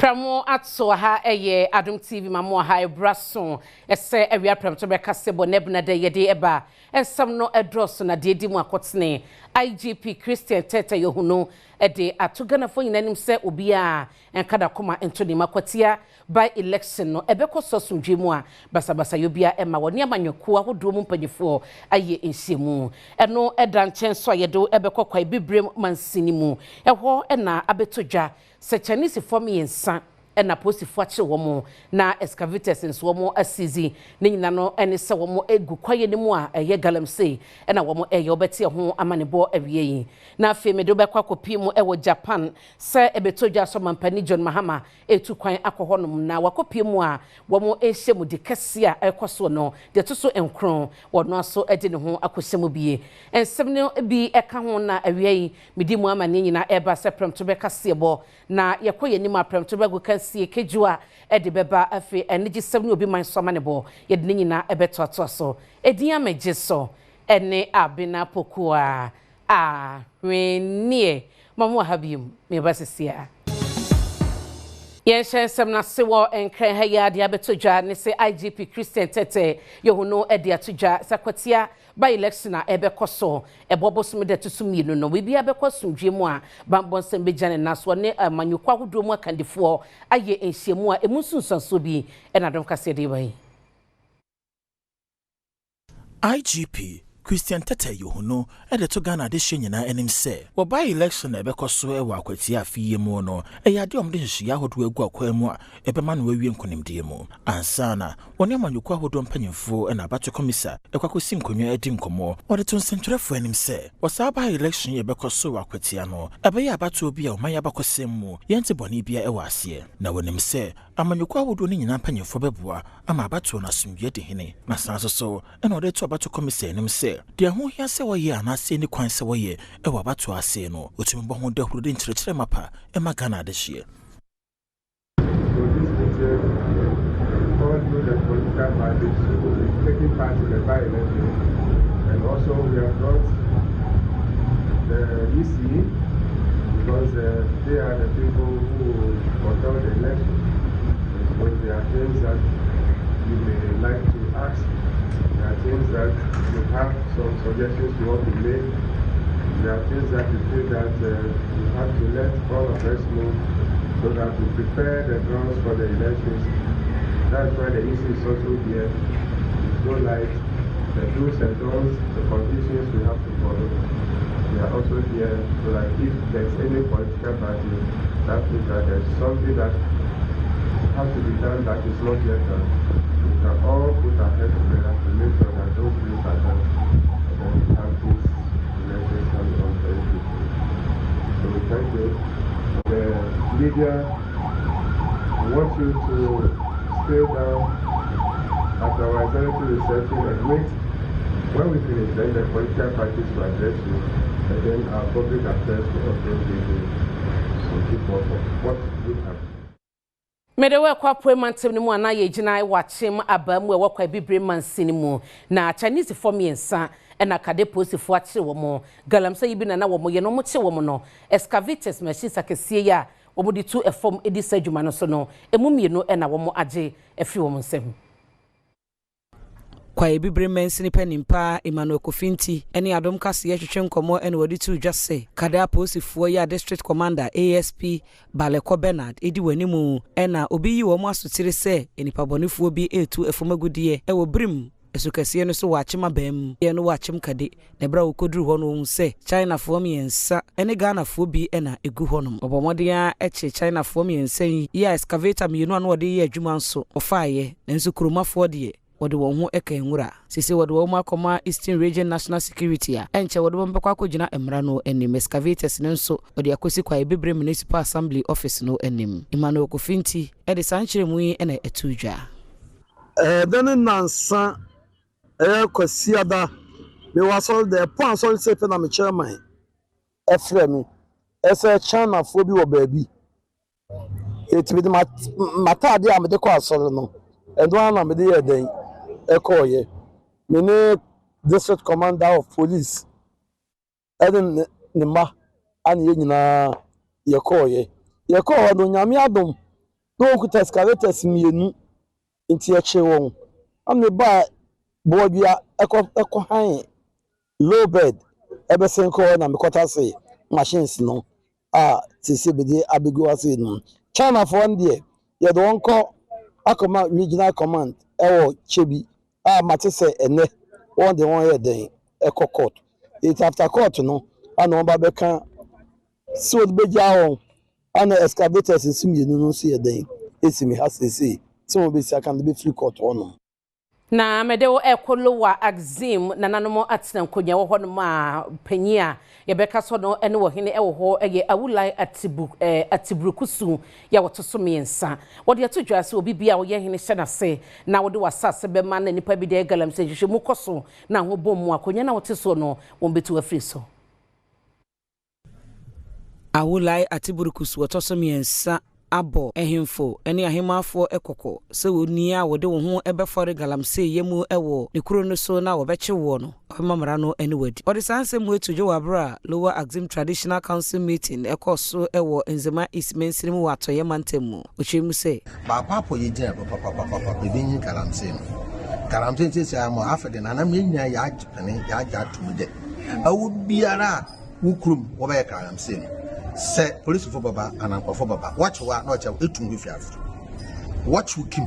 Pramo atso ha eye Adom TV mamo ha ebraso ese ewia Premtobre Kasee bo nebna de yede eba ensam no edroso na de di mu akotene IGP Christian Tete Yohunu ede atugana fo yinanim se obi a enkada koma entoni Akwatia by election no ebekoso sumdwe mu a basabasa yobia ema woni amanyoku ahodo mu mpanyefo aye enhyemu eno edanchen so yedo ebekokwa bibrem mansini mu eho na abetodwa se Chinese form yensa na posifo ache womo na excavators nso womo asizi ne nyina no ene se womo egu kwaye ne mu a eye galamsey na womo eye obeti ho amanebo awie yi na afi me do bekwa kopi mu ewo Japan se ebetodwa so mampani John Mahama etu kwan akohonom na wakopi mu a womo ehye mu de kase a ekoso no de to so enkron wono aso ede ne ho akohye mu bie ensem ne bi eka ho na awie yi medi mu amane nyina eba se Premtobre Kasee bo na yakoye ni ma Premtobre Kasee kejua ede beba afi enigi sem ne obi man so manebo yede ne nyina ebeto ato so edin amegye so ene abena pokua renie mamu habim me basisia yensem na sewo enkran ha ya de abetodwa ne se IGP Christian Tete Yohunu ede atodwa Akwatia by election na ebekoso ebobosom de tusumi no we bia bekosomdwe mu a bambonsem bejane naso ne manyokwa hodo mu akandefo aye enhyemu a emunsunsanso bi na Adom Kasee de bai IGP Christian Tete Yohunu to Ghana de nyina enim se wo by election ebekoso ewa Akwatia afiye mu no Adom de hia hodo egu akwa mu a ebema no wawie nkonimdie mu ansana woni amanyokwa hodo mpanyimfo na abato komisa ekwakosi nkonwa edi nkomo wode to nsentwerefo enim se wasa by election ebekoso wa Akwatia no ebe ya abato obi a omanya bakosem mu yente boni bia ewa ase na wonim se amanyokwa hodo ni nyina mpanyimfo beboa ama abato na sumdwe de hene na sanso so wode to abato komisa enim se de ho hia se woye anase ni kwan se woye ewa abato ase no otumi bo ho da huru de nkyerɛkyerɛ mapa ema Ghana de hye the political parties taking part in the by-election, and also we have got the EC because they are the people who control the election. So there are things that you may like to ask, there are things that you have some suggestions you want to make, there are things that you feel that you have to let all of us know so that we prepare the grounds for the elections. That's why the issue is also here. So like the do's and don'ts, the conditions we have to follow. We are also here so that if there's any political party that feels that there's something that has to be done that is not yet done, we can all put our heads together to make sure that those things are done and then we have this elections coming on very quickly. So we thank you. The media want you to stay down at our executive reception and wait. When we finish, then the political parties will address you, and then our public affairs will also give you some support of what would happen. Medewe kwa poemantem ni mu ana ye gina wachim abamu ewo kwa bibre mansini mu na Chinese form yensa na kade posifo ache womo galamsey ibi na womo ye no mo che womo no excavators machines akese ya womo di tu efom edi sadwuma no so no emumienu na womo age efi womo nsem kwa ebibre mensini penimpa Emmanuel Kofinti eni Adom Kasee hwehwe nkomo eni wodi tu dwase kada posifo ya district commander ASP Ballot Bernard edi wanimu ena obi yi wo mo asotire se enipa bonifuo bi etu efomagudie ewo brim esukasiye no so wachima bam ye no wachim kade na bra wokoduru ho no se China form yensa ene Ghana fo bi ena egu ho no obomodea eche China form yensa ya excavator mienu anu wode ye adwuma nso ofaaye nanso kurumafo de wode won ho eka enwura sisi wode wo makoma Eastern Region National Security a enche wode wo mbekwa akogina emra no enim excavators nso wode akosi kwa Ebibre Municipal Assembly Office no enim Emmanuel Kofinti ede sankyere mu yi ena etudwa dene nansa kwasiada me wasol de pon so se pe na me chairman efre mi ese China fo bi wo baabi etimi de matade am de kwa asol no endo ana me de ye den ekoye me ne district commander of police eden ne ma ani ye nyina ye koye no nyame Adom no kuta escalators mienu nti eche won am ne ba bodia eko han low bed ebesen ko na mekota say machines no sisi bede abegu ase no China for ndie ye do nko akoma regional command ewo chebi mate say ene won de won ye den eko court it after court no ana won ba beka so de beja won ana excavators nsumienu no so ye den esimi ha sisi so be si aka be free court ono na medewo ekolowa axim na nanomo atena nkonya wo hono ma panyia yebeka so no ene wo hene ewo ho eye awulai atibrukusu ya wotoso miensa wode atodwa se obi bia wo ye hene hye na se na wode wasase be ma na nipa bi de galam se hwehwe mu koso na ho bom akonya na wote so no won betu afri so awulai atibrukusu wotoso miensa abo ehemfo ene ahemafo ekoko se woni a wode wo ho ebefore galamse yemu ewo ne kuro no so na wo beche wo no mamara no ene wadi odi sanse mu etujo wabra lower axim traditional council meeting ekoso ewo enzema ismensiri mu watoye mantemu ochemu se ba papo ye gina papa bebenyi galamse no galamse se amo afede na na menya ya ajpene ya atumde awu biara wukrum wo be galamse no se police for baba and for baba watch wa no cha etum we fiafo watch we kim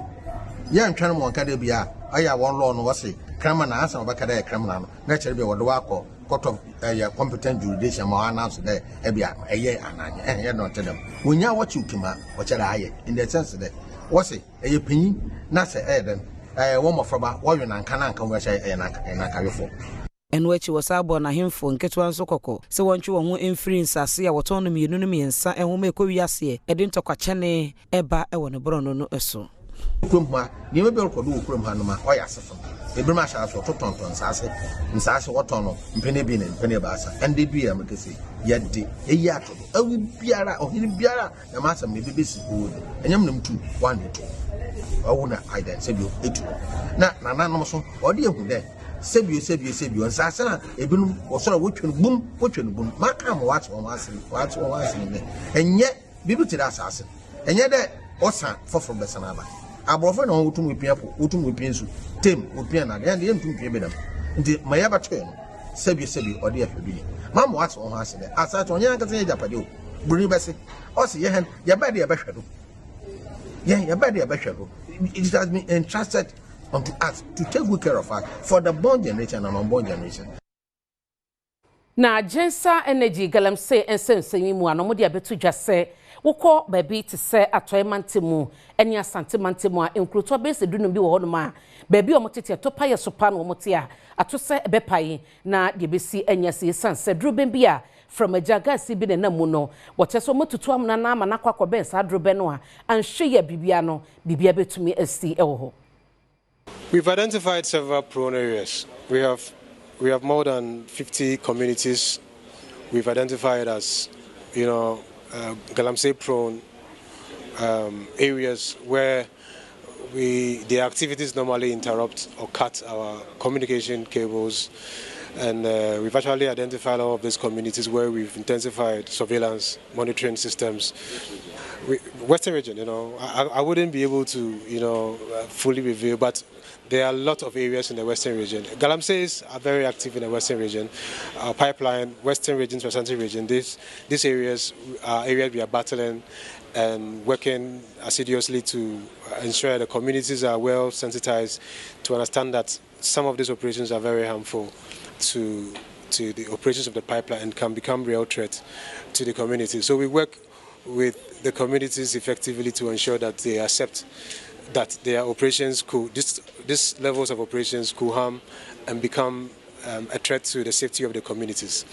ya ntwan mo nka da bia aya won law no wose criminal na asa obaka da criminal no na chere bia wodo akọ court of competent jurisdiction ma announce da e bia eye ananya ye no tell them wonya watch we kim a wo chere aye in the sense that wose eye panyin na se den wo mo froba wo we na nka na nka wo sha eye na ka wefo enwechi wasabo na hemfo nketwa nso kokko se wonche wo ho emfiri nsase ya woton no mienu no miensa ehoma ekowiase ede ntokwakyene eba ewo ne bro no eso kromha ni me be rekodo kromha no ma oya sefo ebrim asha so totonton nsase woton no mpene bi ne mpene ba asa ende bi ya mekese yede eyi ato awi biara ohini biara na masam ne bebesi ko enyam nam tu one to awuna aiden sebio etu na nanom so ode ehu de sebio nsase na ebinum osoro wotwen bum maka mo watch on asiri ne enye bibi tira asase enye de osa foforo besana ba abrofo na wotum wepia nsu tem wepia na de ntum pia bedam ndi maya bato no sebio ode afebi ma mo watch on asiri asase onye ankasa ye japade o buri bese o se ye hen ye ba de ye behwedo it has been entrusted unto us to take good care of us for the born generation and unborn generation. Na Jensa Energy galamse ensensemi mu anomode abetu dwase wokọ baby te se atoy mantemu eni asante mantemu a enkroto bese dunum bi wo hono ma baby omotete topa ye sopa no omote a ato se ebepai na de besi enya se sanse druben bi a from ajaga si bi na mu no wote so motutu amna na ama nakwa ko ben sa druben no a anhwe ye bibia no bibia betumi asi ewo ho. We've identified several prone areas. We have more than 50 communities we've identified as, galamsey prone areas where the activities normally interrupt or cut our communication cables. And we've actually identified all of these communities where we've intensified surveillance, monitoring systems. Western region, I wouldn't be able to, fully reveal, but there are a lot of areas in the Western region. Galamseys are very active in the Western region. Our pipeline, Western region, Transanti region, these areas are areas we are battling and working assiduously to ensure the communities are well sensitized to understand that some of these operations are very harmful to the operations of the pipeline and can become real threat to the community. So we work with the communities effectively to ensure that they accept that their operations these levels of operations could harm and become a threat to the safety of the communities.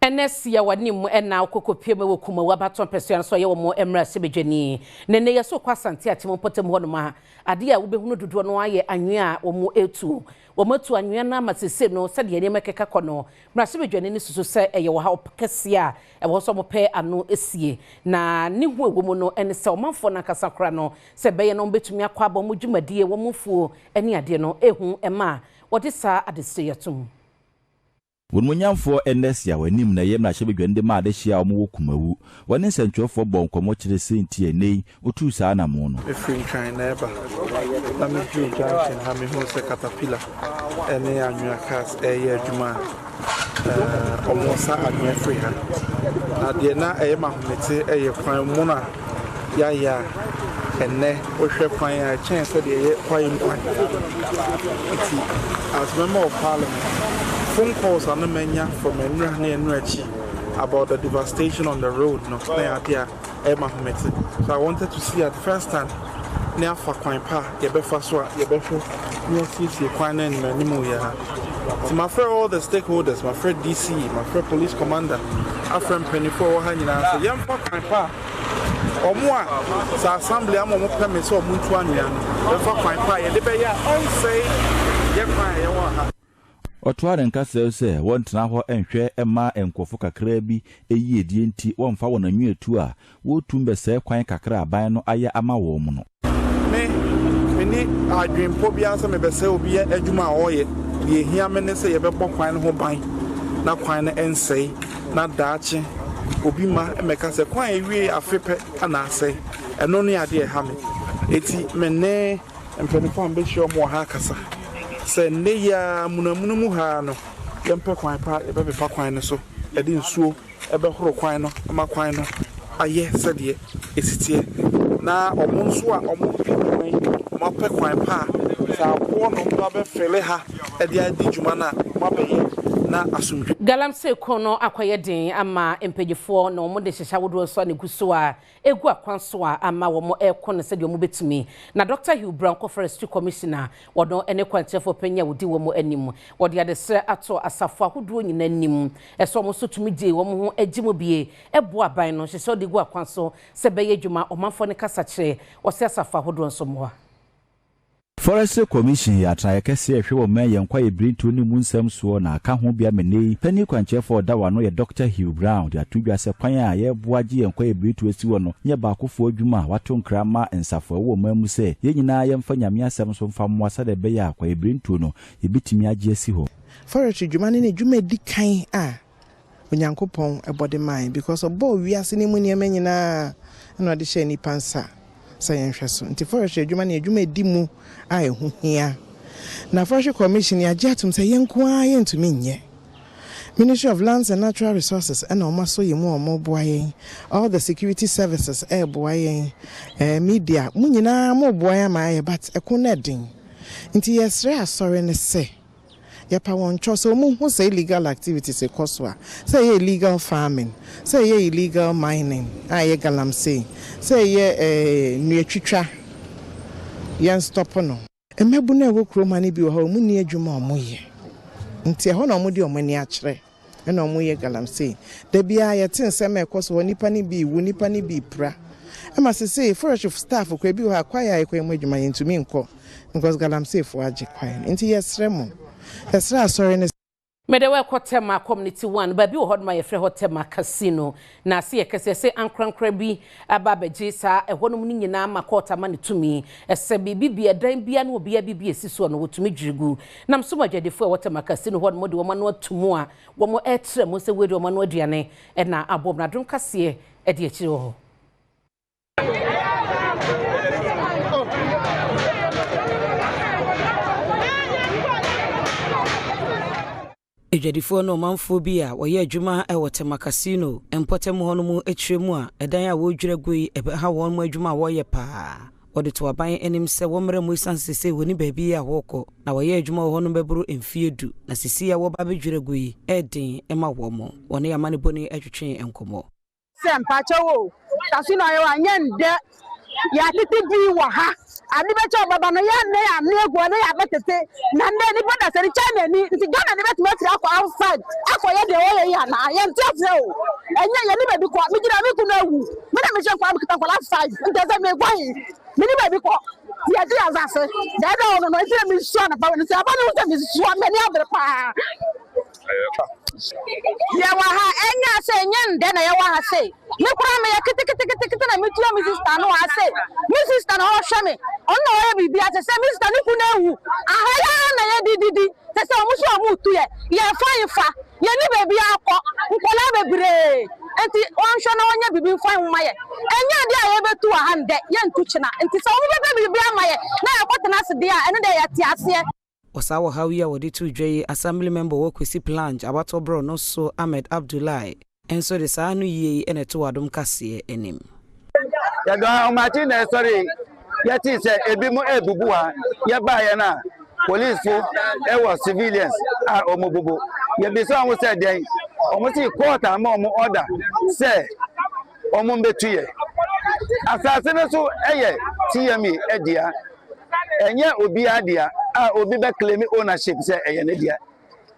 NS ya wanim ena okokopie me wokuma wabaton person so ye wo mo emra sebedwani nene ye so kwasante atimo potem ho no ma ade a wobehunu dodo no aye anwea wo mo etu wo matu anwea na masese no se de ne mekeka kono mra sebedwani ni susu se eye wo ha kese a e wo so mo pe ano esie na ni hu ewo mo no ene se o manfo na kasakra no se beye no betumi akwa ba mo dwumadie wo mofuo ene ade no ehu ema wo de sa adese yetum. Wonmunyamfo enesia wanim na yem na hyebedwande ma de hia omo kumawu wone nsentwofo bon komo kire senti enei otu saa na mo no efin na eba na me ju junction ha me ho se caterpillar ene anwia cars eye adwuma omo sa anwia free ha na de na eye mahomete eye kwan mu na ya ene ohwe kwan a chance de eye kwan as member of parliament phone calls on the menu from Enrachi about the devastation on the road. No, so I wanted to see at first hand near Fakwaimpa, Yebefaswa, Yebefo, near CC, Kwana, and Manimuya. So, my friend, all the stakeholders, my friend DC, my friend police commander, our friend Penny for Hanya, young Fakwaimpa, or more, so assembly, I'm on premise or Muntuania, the Fakwaimpa, Yebea, on say, Yepaya. Otware nkasa se wontena ho enhwe ema enkofo kakra bi eyi edie nti wonfa wona nwetu a wotumbe se kwan kakra aban no aye ama wo mu no me ni adwempo bia se me bese obi adwuma oye ye hia me ne se ye bebo kwan no ho ban na kwan no ensei na daache obi ma emeka se kwan ewie afepe ana asei eno no ade ha me eti me ne empenifo ambe hio mo ha kasa se ne ya munamunumu ha no yempe kwan pa ebe pa kwan no so edi nsuo ebe horo kwan no ama kwan no aye se de esitie na omo nso a omo ma pe kwan pa sa ko no ba be fele ha edi adi djuma na ma be na asumdwe galamse kono akoye den ama empejefo na omo de hyehya wodo so ne guso a egu akwanso a ama wo ekɔ ne se de omo betumi na Dr. Hugh Brown Forestry Commissioner wodo ene kwantefo panya wodi wo mo anim wodi ade se ato asafo ahodo nyina anim eso omo so tumi die wo mo ho agimo bie ebo aban no hyehya de gu akwanso se beye dwuma omanfo ne kasa kire wo se asafo ahodo nso mo Forestry Commission ya try kese ehwe wo man yenkwa ebrintu ni munsam so na aka ho bia menei pani kwanchefo da wano ye Dr. Hugh Brown ya tudwa se kwan a ye boaje yenkwa ebrintu esi wo no nye ba akofo adwuma wato nkrama ensafo wo man mu se ye nyina ye mfa nyame asem so mfa mwasa de be ya akwa ebrintu no ye bitimi age esi ho Forestry dwuma ne dwuma di kan a onyankopon ebode man because obo wiase ni mu ne nyina na de hye ni pansa sayenhweso nti forestry adwuma ne adwuma di mu a ehu hia na Forestry Commission ya jatum say yenko a yentumi nye Ministry of Lands and Natural Resources and omaso yemu omoboayen all the security services boayen media munyina mo boayen ma but ekonedin nti yesre asore ne se yapa won cho so mu hu say illegal activities ekoswa say illegal farming say illegal mining aye galamsey say nuetwitwa yen stop no emebu na wo kroma ne bi wo ha mu ni adwuma omoye nti ho na omudi omani akere na omoye galamsey da bia ye tin se me ekoso nipa ne bi wu nipa ne bi pra ama se say forestry staff kwa bi wo akwaya ekwa adwuma yentumi nko because galamsey fo age kwan nti yesre mo esra sorry ne Medewe Kotema Community 1 baby wo hodma ye fre Hotema Casino na se ye kese se ankrankra bi ababeji sa ehonum ni nyina ma kota ma ne tumi ese bibi edan bia na obi bibi esiso no wotumi dwirigu na mso magedefo Hotema Casino hodmo de wo ma no atumu a wo mo etre mo se wedi wo ma no aduane e na abom na Adom Kasee e de akire ho Ejadifo no manfo bi a woye adwuma e Hotema Casino empotem hono mu etremu a edan a wodwiragui ebe ha won mu adwuma woye pa wode to aban enim se womre mu sansese woni baabi a woko na woye adwuma hono beburu emfiedu na sisi a wo ba bedwiragui edin ema wo mo woni amane boni atwetwe enkomo sempacho casino yo anyende ya titi bi wa ha ani becho baba no ya ne ya ne egu ne ya betete na nde ni boda se China ni nti Ghana ni betime firi akọ outside akọ ye de oye ya na ye ntefre o enye ye ni bebi ko mi gira mi ku na wu me na me hye kwa kita kwa last 5 nti se me gwan mi ni bebi ko ti ade azase da da ono no nti mi sua na pa ni se aba ni nti mi sua me ni abre pa ya wa ha enya se enya nde na ya wa ha se me kura me kete na me tua me sister no ase me sister na o hwe me onno o ye bibia se me sister ni ku na ewu ahaya na ye dididi se se o muso o mu tu ye fa ye ni baby akọ nkola bebre enti on hwe na onya bibi fa nwoma ye enya de a ye betu aha nde ye ntu china enti se o mu bebe bibi amaye na ya kwotena se de a ene de ye ti ase Osawa Hawia wodi tu dwe assembly member wo kwesi planj abato bro no so Ahmed Abdullahi enso de saa no yie ene to Adom Kasee enim ya do amati na sorry ya ti se ebi mo ebubu ha ya ba ye na police fo e wo civilians a omobubu ya bi so won se den omo ti court am omo order se omo mbetu ye asase no so eye TME edia enye obi adia a obi be claim ownership say eye ne dia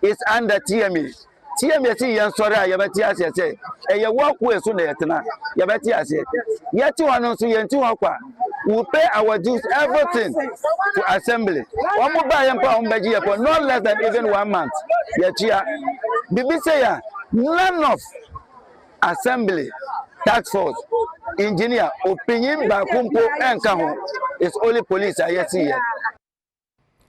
it's under TME see yan sorry a yabati ase say eye walk way so na yetena yabati ase yeti wonu so yenti hokwa we pay our dues everything to assembly one mo ba yan pa on beji for no less than even 1 month yetia bibi say ya none of assembly task force engineer opinion ba kumpo enka ho it's only police ayeti here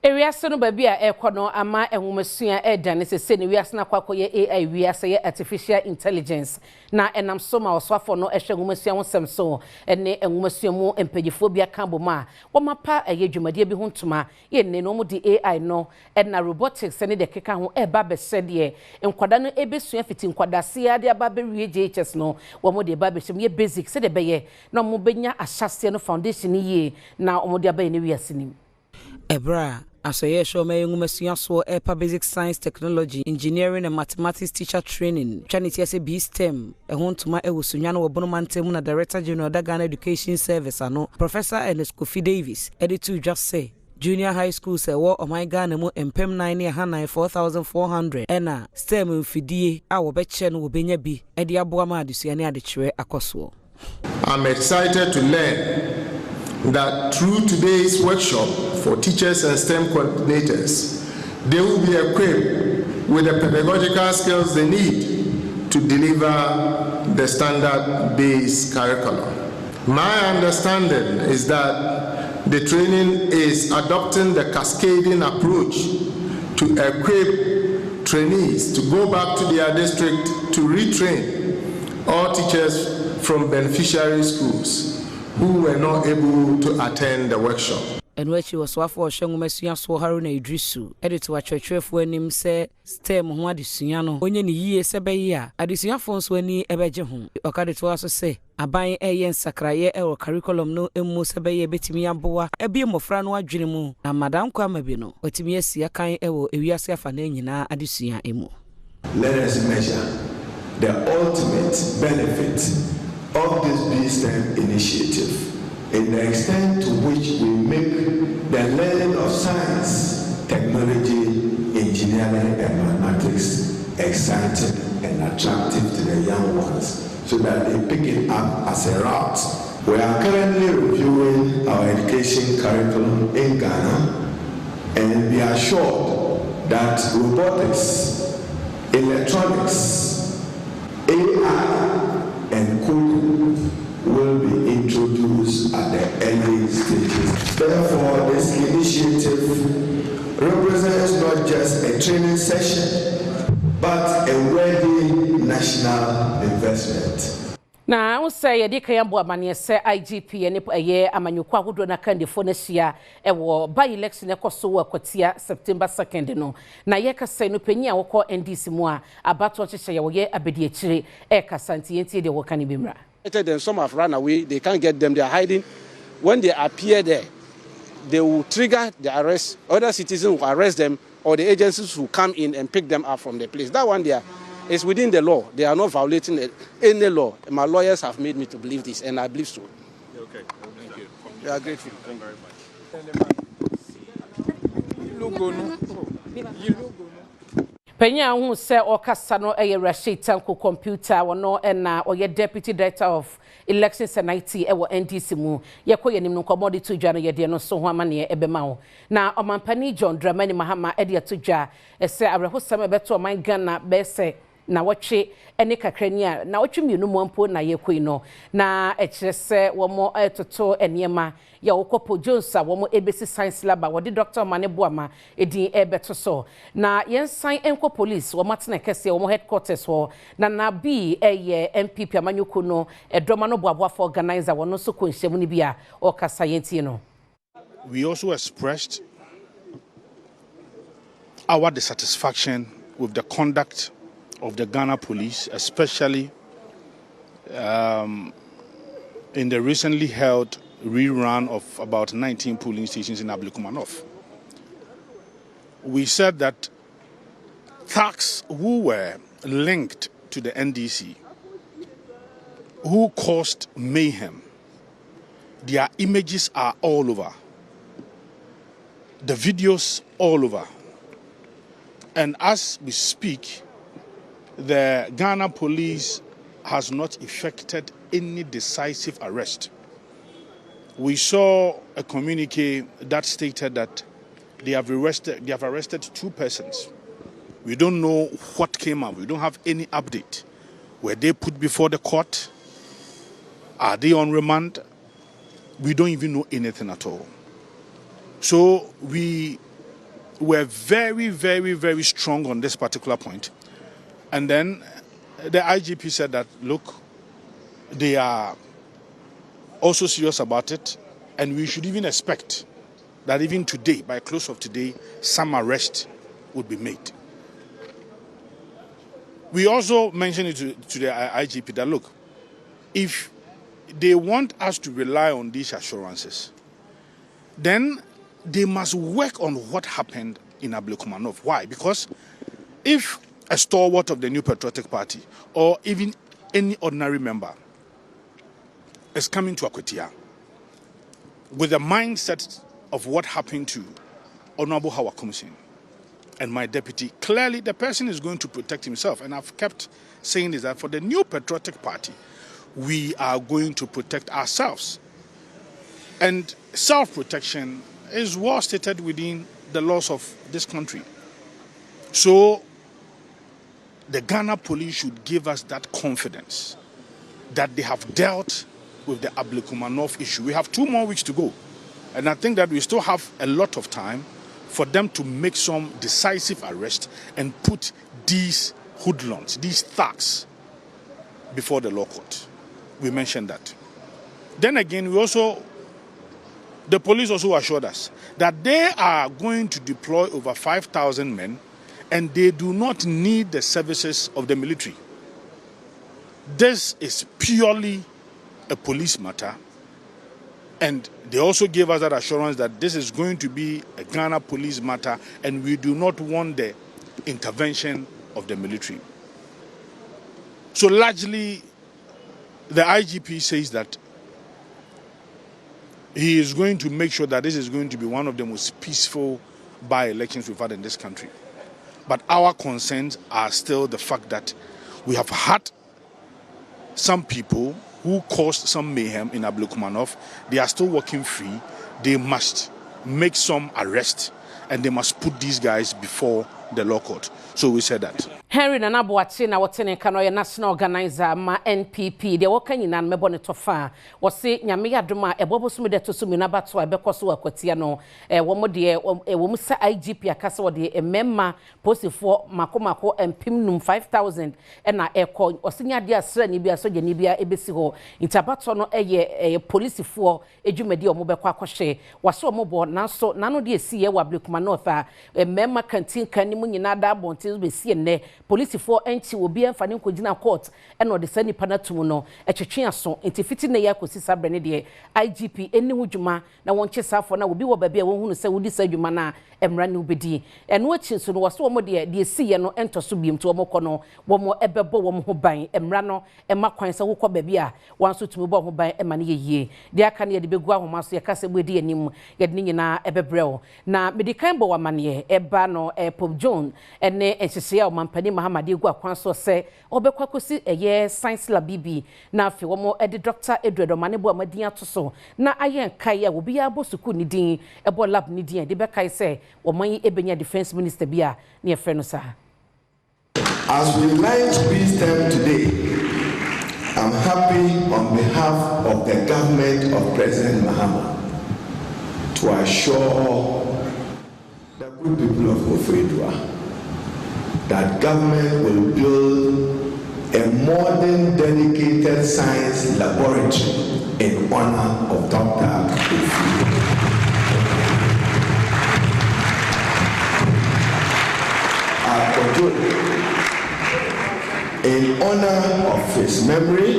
Ewiase no baby a ekono ama enwomasua edane sese ne wiase na kwakoye AI wiase ye artificial intelligence na enam so ma oswafo no ehwe enwomasua wonsem so ene enwomasua mu empagifo bia kamboma wo mapa eye dwumadie bi hontoma ye ne no mu di AI no na robotics ne de keka ho eba besede enkwada no ebesua fiti nkwada se ade aba be wie JHS no wo mu de eba besem ye basic se de beye na mo benya ahyase no foundation ye na wo mu de aba ne wiase nim Ebra asoye show me ngumasua so basic science technology engineering and mathematics teacher training chanity ase B STEM ehontuma ewusunya no wobono mantem na director general da Ghana education service ano Professor Ernest Kofi Davis editor just say junior high school say wo o my Ghana mu empem 9 hanan 4400 ena STEM mfidie a wo beche no wo benya bi ede aboa ma adesua ne adekire akoso. I'm excited to learn that through today's workshop for teachers and STEM coordinators, they will be equipped with the pedagogical skills they need to deliver the standard-based curriculum. My understanding is that the training is adopting the cascading approach to equip trainees to go back to their district to retrain all teachers from beneficiary schools who were not able to attend the workshop. And when she was wafo ohwengumasua so Haruna Idrisu edit wa chwechwefo anim se STEM ho adesua no onye ne yie se be ya adesua fo so ani ebeje ho okade to aso se aban eye nsakraye e curriculum no emu se be ye betimi aboa ebie mofra no adwene mu na madam kwa mabi no otimi asia kan e wo ewiase afa na nyina adesua emu. Let us measure the ultimate benefit of this BSTEM initiative in the extent to which we make the learning of science, technology, engineering, and mathematics exciting and attractive to the young ones so that they pick it up as a route. We are currently reviewing our education curriculum in Ghana and we are assured that robotics, electronics, AI, and coding will be introduced at the early stages. Therefore, this initiative represents not just a training session, but a worthy national investment. Na unse ye dika yambo amane se IGP ne eye amanyukwa hodo na kandefo na hia ewo by election ekoso wo Akwatia September 2nd no na ye kasa no panyi a wokọ NDC mu a abato chehye ye wo ye abedi akire e kasa ntienti de wo kan bimra. Then some have run away, they can't get them, they are hiding. When they appear there, they will trigger the arrest. Other citizens will arrest them, or the agencies will come in and pick them up from the place. That one there is within the law. They are not violating any law. My lawyers have made me to believe this, and I believe so. Okay, thank you. We are grateful. Thank you very much. Penya hu se okasa no eye Rashid Tanko computer wono na oye deputy director of elections and IT e wo NDC mu yekoye nim no commodity to dwa no ye de no so ho amane ebema ho na omampani John Dramani Mahama e de to dwa e se abrehosam e beto oman Ghana be se na wɔtwe ene kakrani a na wɔtwe mienu mompo na yekoi no na ekyerese wɔmo etoto eniema ya wokopo Jones a wɔmo ebesi science lab a wɔde Dr. Mane Boama edin ebeto so na yensan enko police wɔmatena kese wɔmo headquarters ho na bi eye MPP amanyoko no edoma no boaboafo organizer wɔno so konhyem ni bia okasa yenti no. We also expressed our dissatisfaction with the conduct of the Ghana police, especially in the recently held rerun of about 19 polling stations in Ablekumanov. We said that thugs who were linked to the NDC, who caused mayhem, their images are all over, the videos all over. And as we speak, the Ghana police has not effected any decisive arrest. We saw a communique that stated that they have arrested 2 persons. We don't know what came up. We don't have any update. Were they put before the court? Are they on remand? We don't even know anything at all. So we were very, very, very strong on this particular point. And then the IGP said that, look, they are also serious about it, and we should even expect that even today, by close of today, some arrest would be made. We also mentioned it to the IGP that, look, if they want us to rely on these assurances, then they must work on what happened in Ablekumanov. Why? Because if a stalwart of the New Patriotic Party or even any ordinary member is coming to Akwatia with the mindset of what happened to Honorable Howard Commission and my deputy, clearly the person is going to protect himself. And I've kept saying this, that for the New Patriotic Party, we are going to protect ourselves. And self-protection is well stated within the laws of this country. So the Ghana police should give us that confidence that they have dealt with the Ablekumanov issue. We have 2 more weeks to go. And I think that we still have a lot of time for them to make some decisive arrest and put these hoodlums, these thugs, before the law court. We mentioned that. Then again, the police also assured us that they are going to deploy over 5,000 men and they do not need the services of the military. This is purely a police matter, and they also gave us that assurance that this is going to be a Ghana police matter and we do not want the intervention of the military. So largely, the IGP says that he is going to make sure that this is going to be one of the most peaceful by-elections we've had in this country. But our concerns are still the fact that we have had some people who caused some mayhem in Ablekumanov. They are still walking free. They must make some arrest and they must put these guys before the law court. So we said that. Henry Nanabuachi na watene kano national organizer ma NPP de woka nyina mebo ne tofa wose nyame yadoma ebobo sumu de to sumu na bato ebekoso Akwatia no womo de womu sa IGP akase wode ememma posifo makomako empimnum 5000 na eko osinya de asra ni bia so je ni bia ebesi ho intabato no eye policefo edwumadi omo bekwa akohye waso omo bo nanso nano de esiye wa Ablekumanov a ememma kantin kan ni mu nyina da bontin besi ne police for enti obi emfa ne nkogina court eno de sani panatum no etwetwe aso enti fiti ne yakosi sabrene de IGP eni hudwuma na wonche safo na obi wo baabi a wonhunu se wodi sadwuma na emra ne obedi eno achi so no waso wo de esiye no entoso biem to wo no wo ebebo wo ho ban emra no ema kwan se wokọ baabi a wanso tumi bo ho ban ema ne yeye de aka ne de begu ahoma so yakase bodi anim ye de nyina ebebreo na medikan bo wamane eba no Pop John ene ensese a mampani Mahamadi egu akwanso se obekwa kosi eye science lab bibi na afi wo ede Dr. Edward Mane Boama din atoso na ayen kai a obi ya bosuku ni din ebo lab ni din de bekai se wo man ebenya defense minister bia ne efre no sa As we launch BSTEM today, I'm happy on behalf of the government of President Mahama to assure the good people of Ofredua that government will build a modern dedicated science laboratory in honor of Dr. Akwatia, in honor of his memory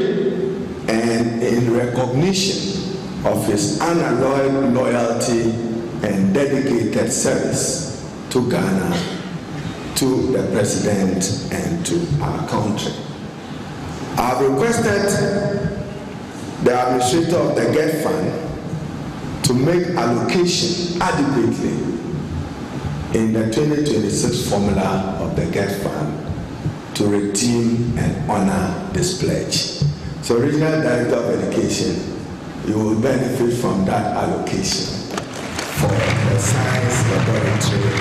and in recognition of his unalloyed loyalty and dedicated service to Ghana, to the president, and to our country. I have requested the administrator of the GET Fund to make allocation adequately in the 2026 formula of the GET Fund to redeem and honor this pledge. So, Regional Director of Education, you will benefit from that allocation for the science laboratory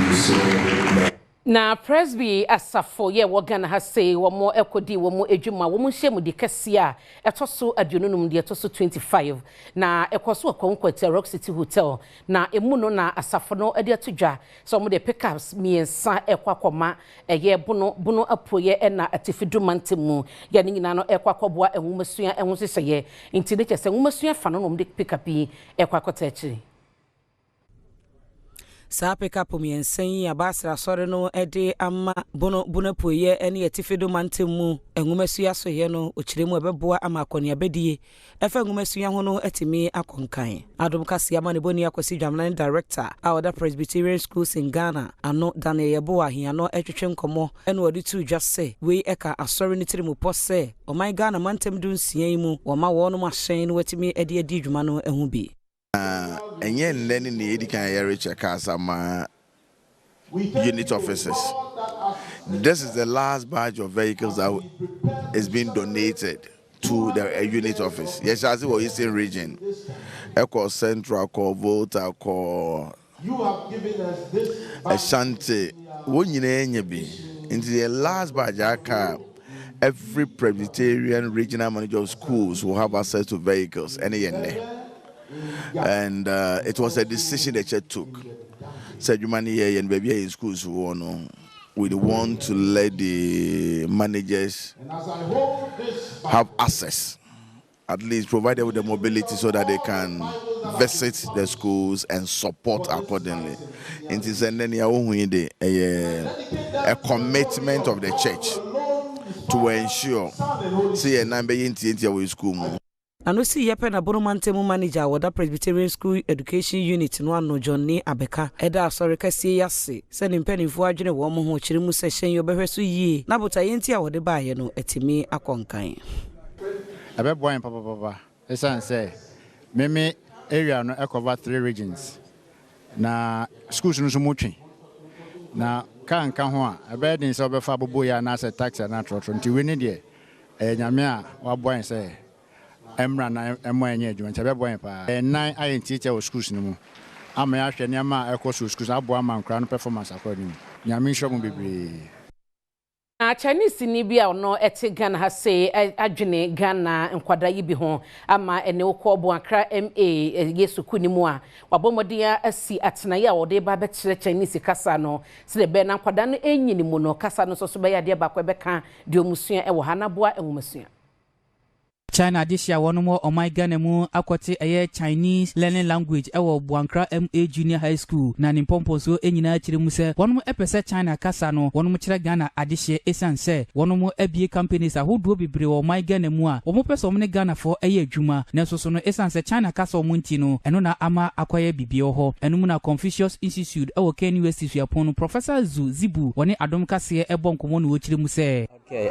you so. Na Presby asafo ye wogana ha say wo mo ekodi wo mo edwuma wo mo hyemu de kase a etoso adwonunum de etoso 25 na ekoso Akwatia Rock City Hotel na emu no na asafo no de atodwa so mo de pickups miensa ekwakoma eye bono apoye na atifidu mantemu ya ni nyina no ekwakoboa enwumasua enwoseseye nti de kyese enwumasua fa no mo de pickup yi ekwakota achi Sa pick-up miensen abasra sore no ede ama bono poye ene yetifedo mantemu enwumasua so ye no okiremu ebeboa ama akonia bedie efa enwumasua ho no etimi akonkan Adom Kasee ama ne boni akwasi Dwamnan director Awada Presbyterian Schools in Ghana ano Daniel Yebo ahia no etwetwe nkomo ene wodi tu just we eka asore ni tirimu pose o my Ghana mantem dun sian mu wo ma wo no mahyen no wetimi ede adi dwuma no ehu bi and yet learning the Edika Kasama unit officers. This is the last batch of vehicles that is being donated to the unit office. Yes, as it was Eastern region. Echo Central, Volta, you have given us this Ashanti. Into the last batch, every Presbyterian regional manager of schools will have access to vehicles. And it was a decision that you took. Said you money here and baby in schools we want to let the managers have access, at least provide them with the mobility so that they can visit the schools and support accordingly. It is a commitment of the church to ensure see a number in school. Ano si yepe na bono mantemu manager Awada Presbyterian School Education Unit no ano Johnny Abeka eda asore kase yase se ne mpanimfo adwene wo mo ho kyeremu session yo behweso yie na botayenti a wode baaye no etimi akonkan abeboan papa esan say meme area no cover 3 regions na schools no so motwe na kan ho a abedin se obefa bobo ya na se tax na trotro nti we ne de nyame a waboan say Emra na enye adwuma ntia beboan pa nine ayen teacher o schools no mu ama ya hwe niam a ekoso schools abo ama nkra no performance akwadum nyame nhwom bebre Chinese ni bia no ete Ghana ha say adwene Ghana nkwada yi bi ho ama ene okobo akra MA Yesu kunimu a wabomodia asi atenaye a wode ba bekyere Chinese kasa no se de be na nkwada no enyini mu no kasa no so be ya de ba kwa beka de omusua e wo hanaboa enwumasua China this year one more on my Ghana mu akwati eye Chinese learning language ewo Buankra MA Junior High School na nimpompo so enyina kire mu se one mo epese China kasa no one mo kire Ghana adehye esan se one mo abie companies ahodo bibre wo my Ghana mu a wo mo pese omne Ghana for eye adwuma na so no esan se China kasa omo nti no eno na ama akoye bibie ho eno mu na Confucius Institute ewo Ken University apon Professor Zibu woni Adom Kasee ebo nkomo no wo kire mu se. Okay,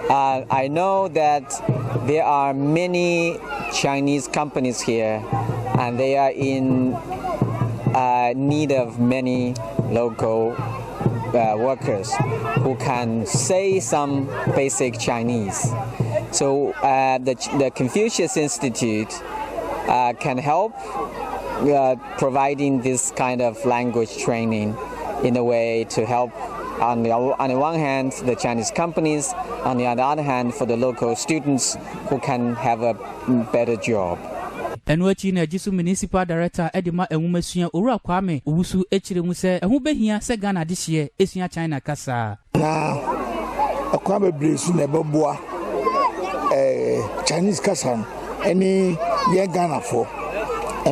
I know that there are many Chinese companies here, and they are in need of many local workers who can say some basic Chinese. So the Confucius Institute can help providing this kind of language training in a way to help on the one hand, the Chinese companies, on the other hand, for the local students who can have a better job. Enwachi na Jisu Municipal Director Edima Enwumesuya Owura Kwame Owusu echire mu se ehu behia se Ghana this year esua China kasa. Na akwame bresu na beboa Chinese kasa any ye Ghana for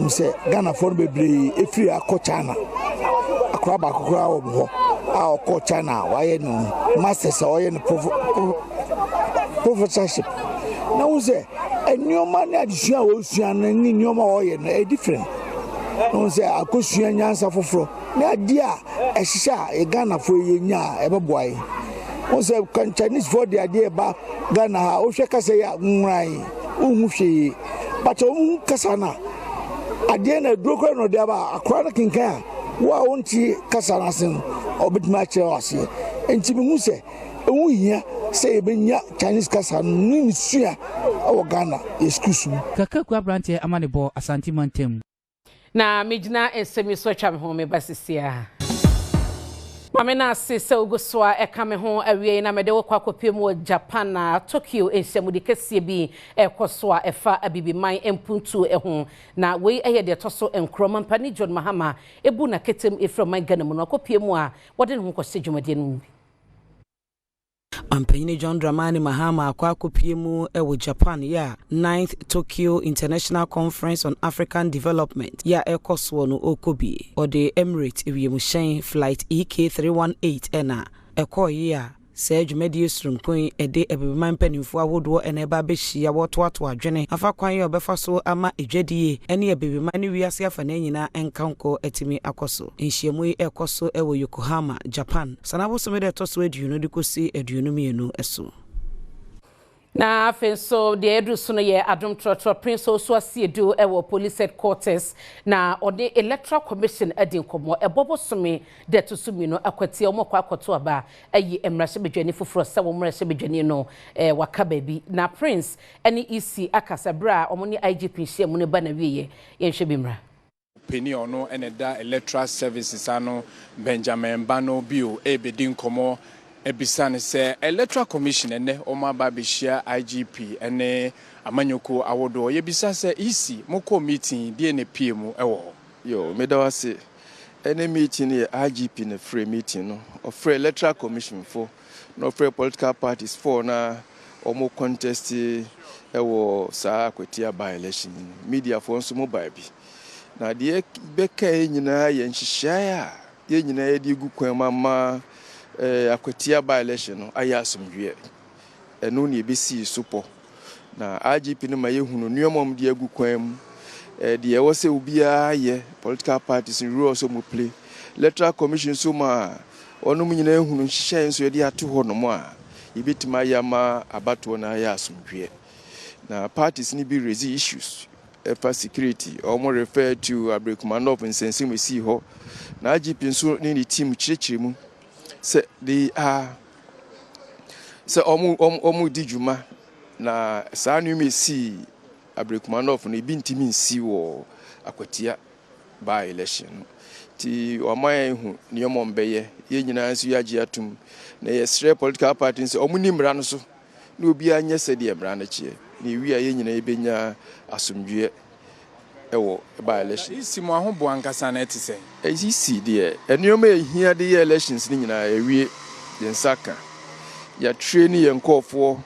say Ghana for bebre efiri akọ China akwa ba kokora wo ho akọ China waye no masters waye no professorship na wo say enyoma na adisua wo sua na ni nyoma wo ye no different no say akosua nyansa foforo na ade a ehihia e Ghana for ye nya e beboa wo say Chinese for the ade ba Ghana ha wo hwe kasa ya nwran wo hwe but wo kasa na ade na droko no de ba akora kinkan wa wonti kasa na sen obitima che wase enti mi hu se ewu hia se ebenya Chinese kasa ni nsua o Ghana excuse me kaka ku abrante amanebo Asante Mantem na mijina esemi so twa me ho me basisia Mamena se ogoswa ekame ho awie na mede wo kwakopiem wo Japan na Tokyo ensiamudi kese bi ekoswa efa abibiman empuntu eho na wei eye de toso enkroma mpani John Mahama ebu na ketem eframa Ghana mu no akopiem a wode ne ho kose dwumade no Ampanyini John Dramani Mahama akwakopiemu ewo Japan ya 9th Tokyo International Conference on African Development ya ekoswo no okobi ode Emirates ewiemhyen flight EK318 ena ekoyi ya Sejumedi Srumpon ede ebeman penifo awodo eneba behia wotoato adwene afa kwan ye obefa so ama edwadie ene ebeman wiase afa na nyina enkanko etimi akoso nhyiemu ekoso ewo Yokohama Japan sanabo so mede to so aduno dikosi aduno mienu eso na afenso de edruso no ye Adom trotro prince oso asiedu ewo police headquarters na ode electoral commission adin komo ebobo some de to sumi no Akwatia omokwa akoto aba ayi emrahye bedwani foforo se wo mrahye bedwani no waka baby na prince eni EC akasa bra omoni IGP hye ne ba na wiye yenhwe bimra peni ono eneda electoral services ano Benjamin Bano bio ebedin komo ebisane se electoral commission ene oma babishia IGP ene amanyoko awodo yebisa se EC moko meeting die ne PM ewo yo medawase ene meeting ye IGP ne free meeting no of free electoral commission for no free political parties for na omo contest ewo sa Akwatia by election media for nso mobile bi na die beka nyina ye nhihia ya ye nyina ye di gu kwan mama Akwatia by election no ayasumdwe eno ne ebesi supo na IGP no maye hunu nuomom de agu kwan mu de wose obia ye political parties in rule so mo play electoral commission so ma onum nyina hunu hye nso de ato ho no mo a yebetima yama abato na ayasumdwe na parties ni be raise issues for security omo refer to Abrekumanof nsensim we see ho na IGP nso ni team chirechiremu se they are se omu dijuma na saa numi si Abrekumanof no bi ntimi nsi wo Akwatia by election ti oman hu niyomo mbeye ye nyina nso yaji atum na ye political parties omu ni mra no so na obi anya se de mra na chie na wi a ye nyina ebenya asomdwe ewo by election isi mo ahobo ankasa na etise isi de enioma ehia de elections ni nyina ewie yensaka ya train ye nkofo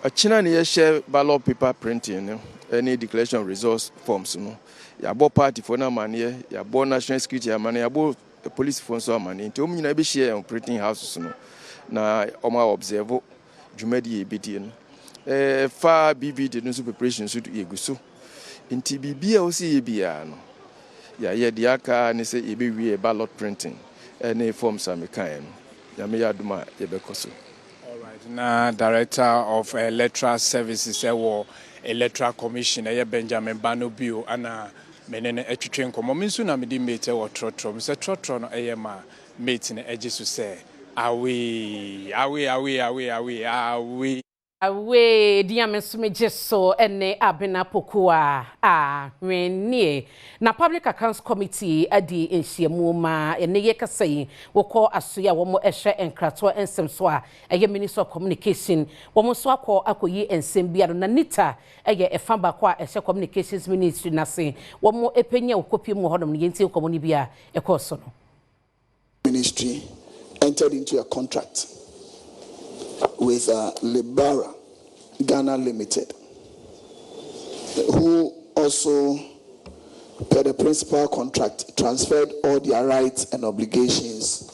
achina ne ye share ballot paper printing no any declaration resource forms no ya bo party for na mane ya bo national security amane ya bo police for so amane nti nyina be share printing houses no na oma observe dwumadi ebedi no fa BVD no preparation so yeguso nti bibia o si yebia no ya ye de aka ne se ebewie ballot printing any forms amekan no ya me yaduma yebekoso. All right, na director of electoral services ewo electoral commission Benjamin Bano bio ana menene etwetwe nkomo minsu na medi mate ewo trotro me se trotro no ma mate ne eje so se awe Awe diame sumeje so ene abena pokua renie na Public Accounts Committee adi enhyiamu ma ene ye kasai wokọ asoya womo ehwe enkrato ensem so a eye Minister of Communication womo so akoyi ensem bia na nita eye efa ba kwa ehwe Communications Ministry na se womo epenya okopi mu hodom ne yenti okomo ni bia ekoso no. Ministry entered into a contract with Libara Ghana Limited, who also, per the principal contract, transferred all their rights and obligations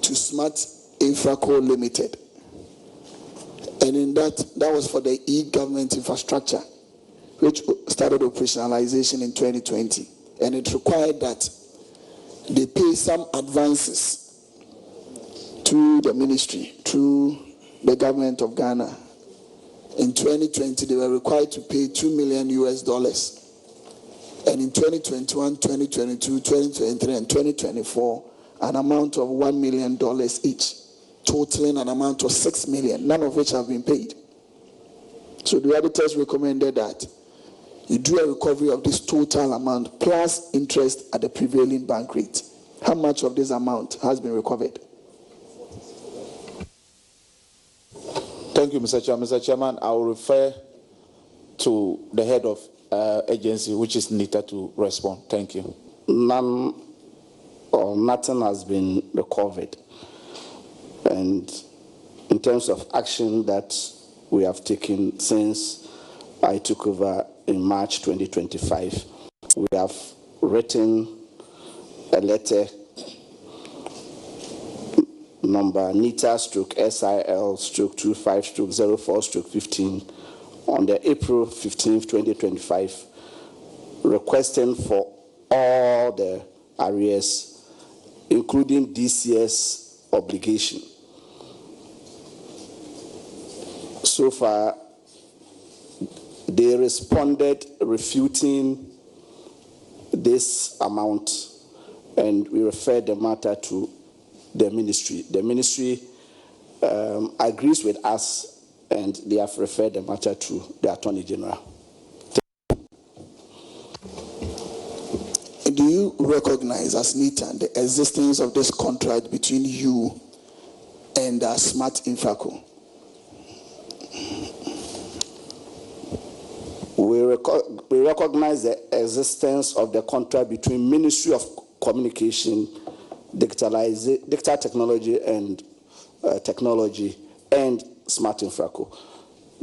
to Smart Infraco Limited. And in that was for the e-government infrastructure, which started operationalization in 2020. And it required that they pay some advances to the ministry, through the government of Ghana. In 2020, they were required to pay $2 million. And in 2021, 2022, 2023, and 2024, an amount of $1 million each, totaling an amount of $6 million, none of which have been paid. So the auditors recommended that you do a recovery of this total amount plus interest at the prevailing bank rate. How much of this amount has been recovered? Thank you, Mr. Chairman. Mr. Chairman, I will refer to the head of agency, which is NITA, to respond. Thank you. None or nothing has been recovered. And in terms of action that we have taken since I took over in March 2025, we have written a letter number NITA/SIL/25/04/15 on the April 15th, 2025, requesting for all the arrears, including this year's obligation. So far, they responded refuting this amount, and we referred the matter to the ministry. The ministry agrees with us, and they have referred the matter to the Attorney General. Do you recognize as NITA the existence of this contract between you and Smart Infraco? We recognize the existence of the contract between Ministry of Communication, Digital Technology and Technology, and Smart Infraco.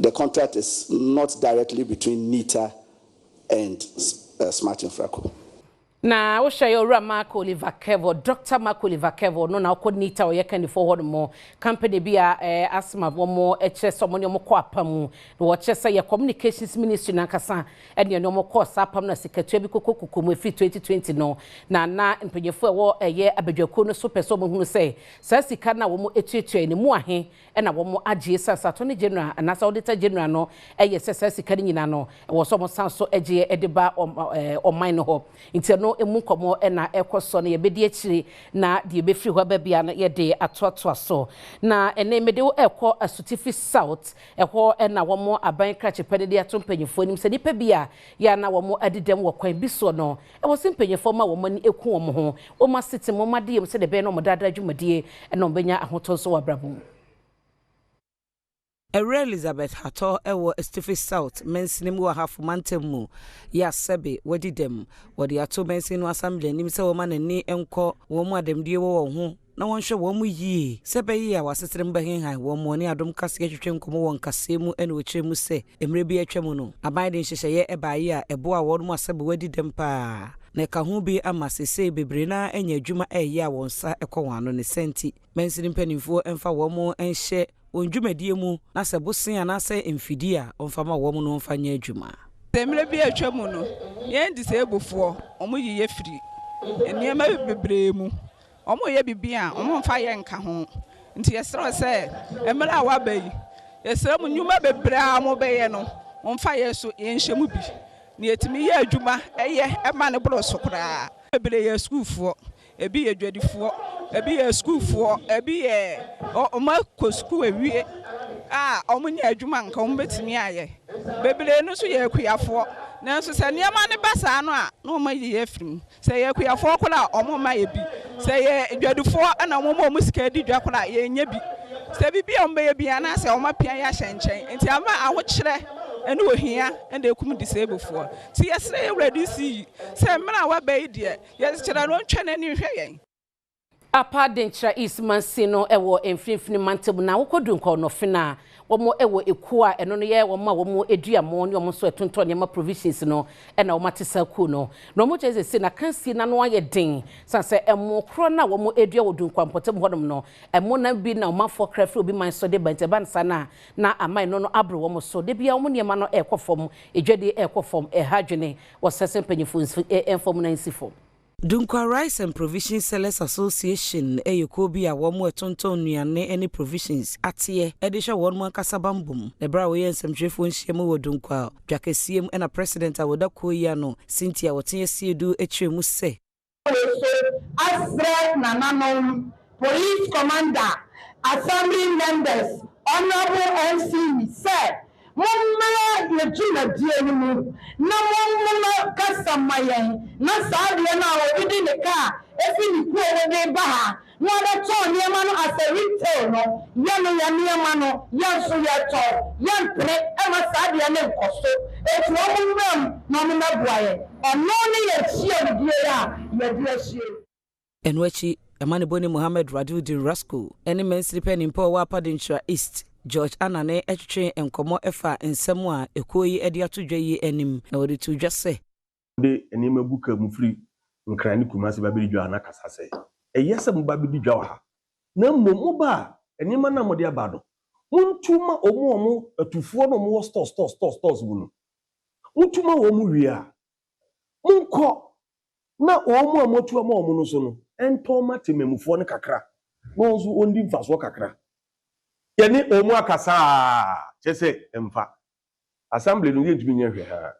The contract is not directly between NITA and Smart Infraco. Na wo hwe ora Mark Oliver Kevo, Dr. Mark Oliver Kevo no na ko NITA o yeka ni forward mo company bia asma wo mo eche so mo ne mo ko apamu no wo che say Communications Ministry na kasa ene ne mo ko sapam na secretary bi kokoko mo fi 2020 no na mpanyefo e wo eye abadwako no so peso mo hunu say sa sika na wo mo etuetue ni mu ahe e na wo mo agye sasato ne general na sa auditor general no eye sa sika ni nyina no wo so mo sanso agye edeba o mine no ho nti no emu komo na ekoso na yebedi akiri na de befiri ho babia na yede atoato so na ene mede wo ekọ Asutifi South eho na wo mo aban krache pedede atompanyefo nim se nipa bia ya na wo mo adidem wo kwan bi so no e wo simpanyefo ma wo mo ni eku wo mo ho wo ma siti mo ma de se de be no mo dada dwumadie e no benya ahoto so wabrabo. Elizabeth Hato ewo Asutifi South mensinim wa hafu mantemu ya sebe wadidem wadi ato mensinu assembly nim se wo ma nani enko wo mu ademdie wo ho na wonhwe wo mu yi sebe yi a wasesere mbahin han wo mu ne Adom Kasee twetwe nkomo won kasee mu ene wo kyeremu se emre bi atwam no abiden hyehyeye ebaye a ebo a wo mu asebe wadidem pa na ka ho bi ama sese bebre na enya adwuma eye a wonsa ekọwano ne senti mensinim panimfo emfa wo mu enhye onjumadie mu na se bosen anase emfidi a onfama wo mu no mfanya adwuma temre bi atwamu no ye ndi se ebofo omo yiye firi eniema bebre mu omo ye bibia omo mfa ye nka ho nti yesro se emre a wabayi yesra mu nyuma bebre a mo beye no mfa ye so ye nhwemu bi na yetimi ye adwuma eye ema ne bro so kra bebre ye schoolfo ebi ye dwadifo ebi ye schoolfo ebi ye o ma ko school ewie omunya adwuma nka ombetimi aye bebre no so ye akuafo nanso se niam ne basa no a no ma ye afrim se ye akuafo kola omoma ye bi se ye dwadufo na omoma omusika di dwa kola ye nya bi se bibi omba ye bia na se oma pia ya hyenchen enti ama awokyere ene ohia ende ekum disablefo ti yesre ye wredi si se mra wa ba ide yekyere no ntwene ni hwe yen apa dentra isman sino ewo emfinfini mantebu na wokodu nko no fina womo ewo ekua eno no ye womo eduamo ne womo so etonto ne ma provisions no ena womo atesa ku no no mo cheze se na kansi na no aye den sanse emo kro na womo edua wodu nkwampotem hodom no emo na bi na womo afo krafi obi man so de bante ban sana na amai no abro womo so de bia womo niema no ekofom edwade ekofom ehadwene wosese panyifo enfom na nsifom Dunkwa Rice and Provision Sellers Association eyokobi a womo etonton nuane any provisions atie edisha wonmo kasabambum lebra we ensemtwefo nhyiemu wo Dunkwa dwakesiem na president awoda koya no Cynthia woten siedu etwemu se Asre nananom police commander assembly members honorable MC said Mama yejuna die mu na mama kasamayen na saade na obidi ne ka efi ni ku owe ba ha no da to niema no aserito no ya niema no ya so ya to ya pre e ma saade ne nkoso etu omumam no me nabuaye ono ne ye chie die ya die chie enwachi Emani Boni Mohammed Radudin Rasco ene mensripe ni mpo wa Padentra East George Anane etwe enkomo efa ensemu a ekoyi ede atodwa yi anim na wode to dwa se de enema buka mufri nkrani kumase babiri dwa na kasa se eyese mu babiri dwa wa ha na mmom ba enema na mode abado muntuma omo atufuo no mo stores bunu muntuma wo mu wi a munko na omo amotu omo no so no ento matememufo ne kakra no nso ondi mfaso kakra yani omu akasa chese emfa assembly no yentumi nyehwe ha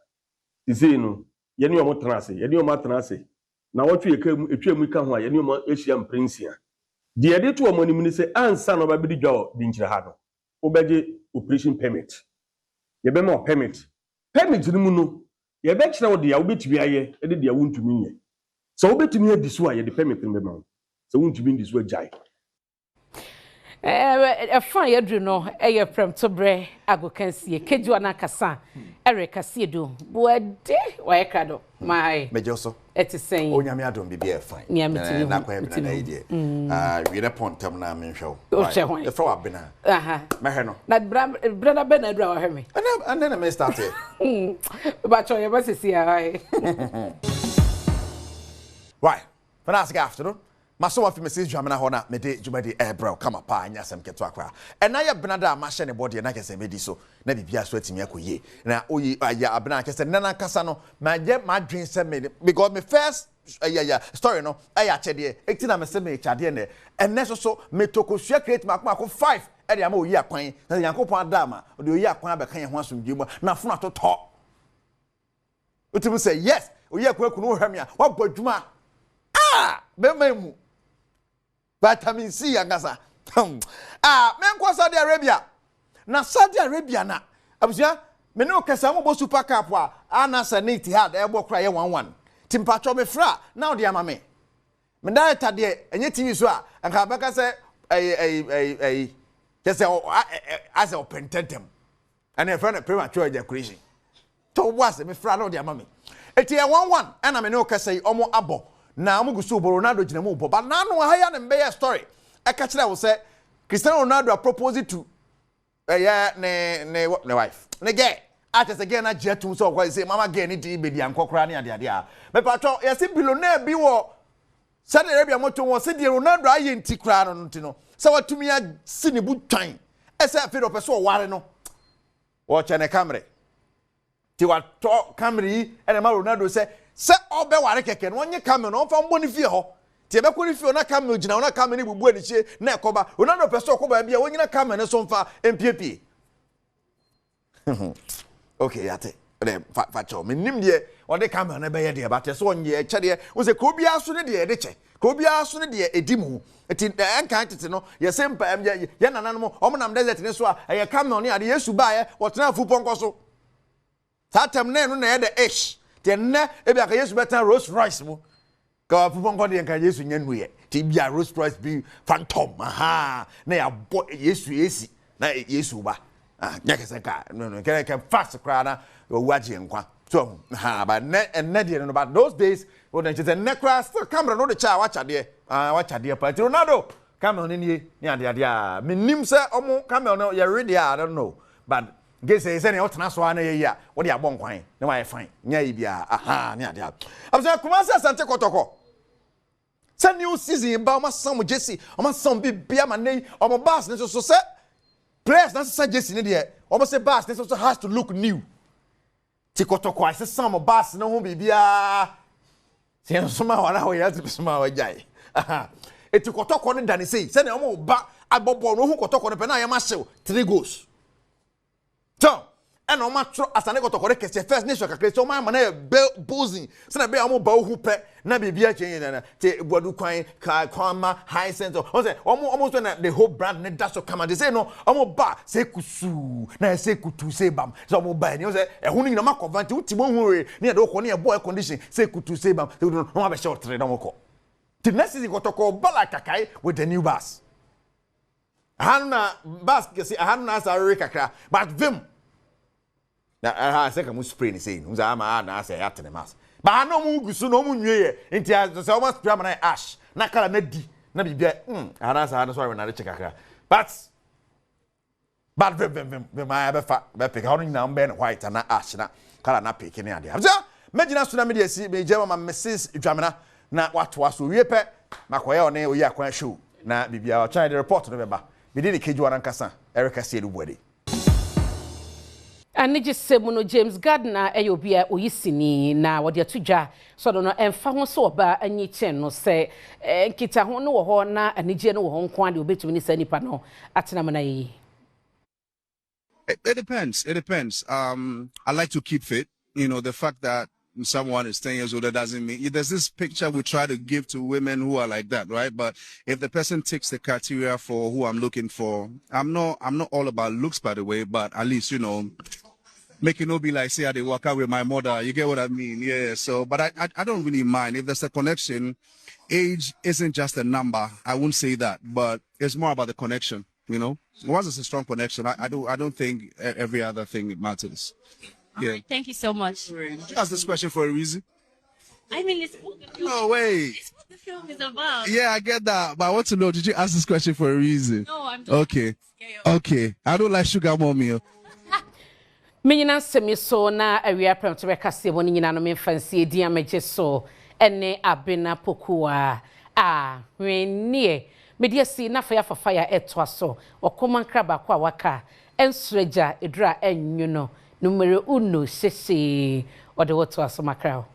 tisi no yani omu transe yani omu transe na wotwe etwemu ka ho a yani omu ehia prinsia de ede to omu nim ni se ansa no ba bi dwa di nkyire ha no obeje operation permit ye be ma permit ni mu no ye be kire wo de ya obetumi aye ede de ya wontumi nye so obetumi adi so a ye de permit no be ma so wontumi ndi so ajai fan yadru no eye Premtobre Kasee keju ana kasa Kasee do buade wa ekado mai mejoso etisen onyame adom bibia fine na kwa bi na idea we repontam na menhwew e fa wabena mehwe no na brother Benadra wa hwe me and then I start here ba cho ye ba sisi ai right for last afternoon maso wa fi message jamana ho na mede jumadi bro kama pa anya sem keto akwa na ya benada ma hye ne body na kese medi so na bibia so atimi akoye na oyi aya abena kese nana kasa no ma dwen se me because me first story no aya chede ekti na me se me chade ne enne so me tokosua create makko 5 e de ama oyi akwan na yankopon adama de oyi akwan abeka ye ho asomdwemu na funu atoto utimu say yes oyi akwan kunu hwamia wa bodwuma bememu vitamin C yangasa menko Saudi Arabia na Saudi Arabia na abusia me no kesa mo bo super cup a anasa na TICAD ebo kra ye 11 timpacho me fra na odi ama me data de enye TV so a anka baka se kese as open tentem and e friend premature ejaculation to was me fra na odi ama me eti 11 ana me no kesa omo abo na amugusu Ronaldo jinemu bo but na no ha ya ne mbeye story e ka kire wo se Cristiano Ronaldo proposed to ne wife ne ge atese ge na jetu so kwa say mama ge ni di bedi ankokora ne ade a me patro ye se billionaire bi wo Saudi Arabia moto wo se di Ronaldo aye ntikra no ntino se watumi ya sinibu twan e se afi do peso ware no wo chene camera ti wa to camera yi e ma Ronaldo se obe ware keke no onye camera no fa mboni fie ho ti ebe kuri fie na camera gina na camera ni bubu ani chie na ekoba Ronaldo peso okoba bia wonyina camera ne so mfa MPP okay yate facho menim de ode camera na be ye de ba te so onye che de wo se ko bia so ne de de che ko bia so ne de edimu eti enkan tete no ye sempa ye nananom omnam desert ne so a ye camera ne ade Yesu ba ye wotena fu ponko so satam ne no na ye de ish te ne e bia ka Yesu beta Rolls Royce mu ka fu ponko de enkan Yesu nyanu ye ti bia Rolls Royce bi phantom aha na ya bo Yesu esi na Yesu ba nyaka seka no can fast cry na waji nkwa so but ne de no but those days when they say necra still camera no the cha wacha de wacha de but Ronaldo camera ni ade a menim se omo camera no you ready I don't know but get say na otena so na ye ya wo de abon kwan na why fine nya yi bia aha ni ade a am say kuma say Asante Kotoko say new season ba o sam Jesse o sam bibia ma nei o boss ne so say players na say Jesse ne de o say boss ne so has to look new Tikotoko I say some boss no ho bibia say so ma wala ho ya to ma wa jai Etikotoko ne dani say na o ba abobo no ho Kotoko ne pe na ya ma hyew 3 goals so and o ma tro Asante Kotoko re kese first nation kakre so ma na buzzing say na be o ba hu pe na bibia chen na te bodu kwan kwama high center o say almost na the whole brand ne dash come they say no o ba say kusu na say kutu say bam so o ba ni o say e hu ni na ma convert utimo hu re na de ko na boy condition say kutu say bam no ma be short tre na mo ko the next is Kotoko bala kakai with the new bus hanna bus kesi hanna sa re kakra but vim na I say come spray ni say no za ma na say atene mas ba no mu gusu no mu nwie enti so o ma spray na ash na kala na di na bibia ana sa na so na re kakra but vim my be pick how na mbe na white na ash na kala na pick ni ade abza megina so na media si be jema ma Mrs. Dwamena na watwa so wie pe makoye one oyi akwan show na bibia o channel report no beba bi di keju wan kasa Erika sie dubuade Aniji Semuno James Gardner eyobia oyisini na wode atudwa so no emfa ho so oba anyi chen no se nkita ho no wo ho na anije no wo ho nko ade obetumi ni sanipa no atena mana yi. It depends. I like to keep fit. You know, the fact that someone is 10 years older doesn't mean there's this picture we try to give to women who are like that, right? But if the person takes the criteria for who I'm looking for, I'm not all about looks, by the way, but at least, you know, make it not be like, say, I did walk out with my mother. You get what I mean? Yeah. So, but I don't really mind if there's a connection. Age isn't just a number. I wouldn't say that, but it's more about the connection. You know, once it's a strong connection, I don't think every other thing matters. Yeah. Right, thank you so much. Did you ask this question for a reason? I mean, it's what the film, no way. It's what the film is about. Yeah, I get that, but I want to know, did you ask this question for a reason? No, I'm just okay. Okay. I don't like sugar mommy. Menyina semi so na awia Premtobre Kasee woni nyina no memfansie di amagye so ene abena pokua hwenie mediasi na fa ya fafa ya etwa so okoma kraba kwa waka ensreja edura enyu no numero 1 sese ode woto aso makrao